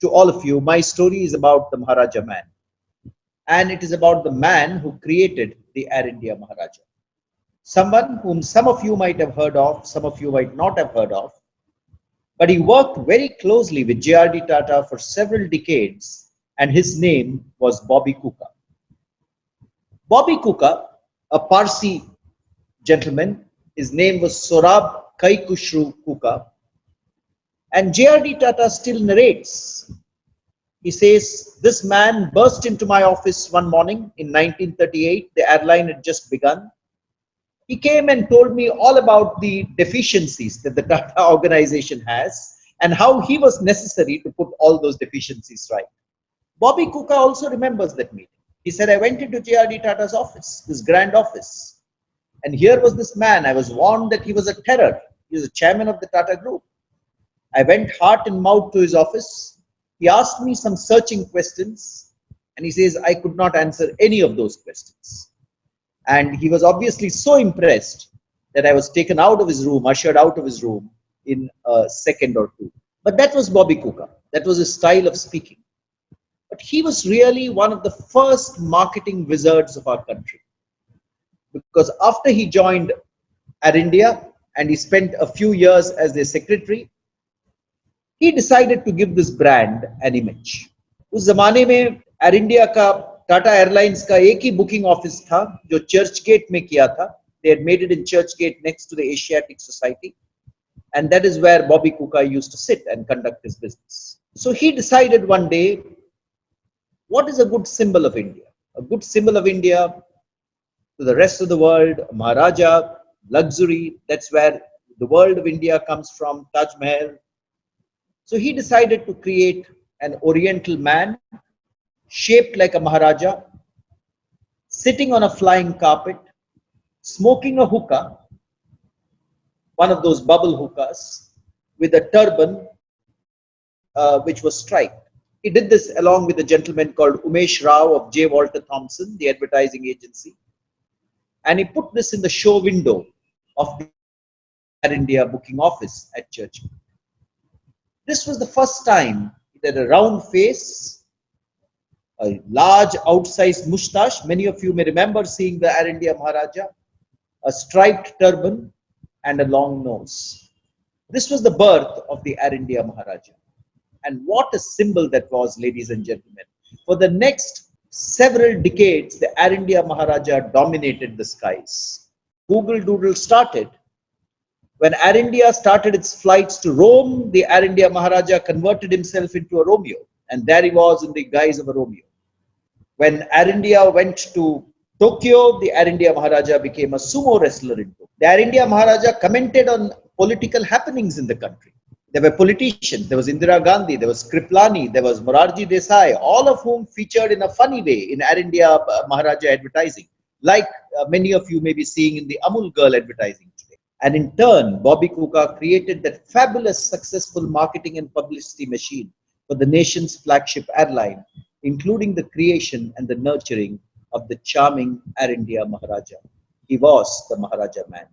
to all of you, my story is about the Maharaja man. And it is about the man who created the Air India Maharaja. Someone whom some of you might have heard of, some of you might not have heard of. But he worked very closely with J.R.D. Tata for several decades, and his name was Bobby Kuka. Bobby Kuka, a Parsi gentleman, his name was Sorab Kaikushru Kuka, and J.R.D. Tata still narrates. He says, this man burst into my office one morning in 1938. The airline had just begun. He came and told me all about the deficiencies that the Tata organization has and how he was necessary to put all those deficiencies right. Bobby Kuka also remembers that meeting. He said, I went into J.R.D. Tata's office, this grand office. And here was this man. I was warned that he was a terror. He was the chairman of the Tata Group. I went heart and mouth to his office. He asked me some searching questions. And he says, I could not answer any of those questions. And he was obviously so impressed that I was taken out of his room, ushered out of his room in a second or two. But that was Bobby Kuka. That was his style of speaking. But he was really one of the first marketing wizards of our country. Because after he joined Air India and he spent a few years as their secretary, he decided to give this brand an image. उस जमाने में air India का Tata airlines का एक ही booking office था जो church gate में किया था. They had made it in Church Gate next to the Asiatic Society, and that is where Bobby Kuka used to sit and conduct his business. So he decided one day, what is a good symbol of India? A good symbol of India to the rest of the world, Maharaja, luxury, that's where the world of India comes from, Taj Mahal. So he decided to create an oriental man shaped like a Maharaja, sitting on a flying carpet, smoking a hookah, one of those bubble hookahs, with a turban which was striped. He did this along with a gentleman called Umesh Rao of J. Walter Thompson, the advertising agency. And he put this in the show window of the Air India booking office at Church. This was the first time that a round face, a large outsized moustache, many of you may remember seeing the Air India Maharaja, a striped turban and a long nose. This was the birth of the Air India Maharaja. And what a symbol that was, ladies and gentlemen. For the next several decades, the Air India Maharaja dominated the skies. Google Doodle started. When Air India started its flights to Rome, the Air India Maharaja converted himself into a Romeo. And there he was in the guise of a Romeo. When Air India went to Tokyo, the Air India Maharaja became a sumo wrestler in Tokyo. The Air India Maharaja commented on political happenings in the country. There were politicians. There was Indira Gandhi, there was Kriplani, there was Morarji Desai, all of whom featured in a funny way in Air India Maharaja advertising, like many of you may be seeing in the Amul Girl advertising today. And in turn, Bobby Kuka created that fabulous, successful marketing and publicity machine for the nation's flagship airline, including the creation and the nurturing of the charming Air India Maharaja. He was the Maharaja man.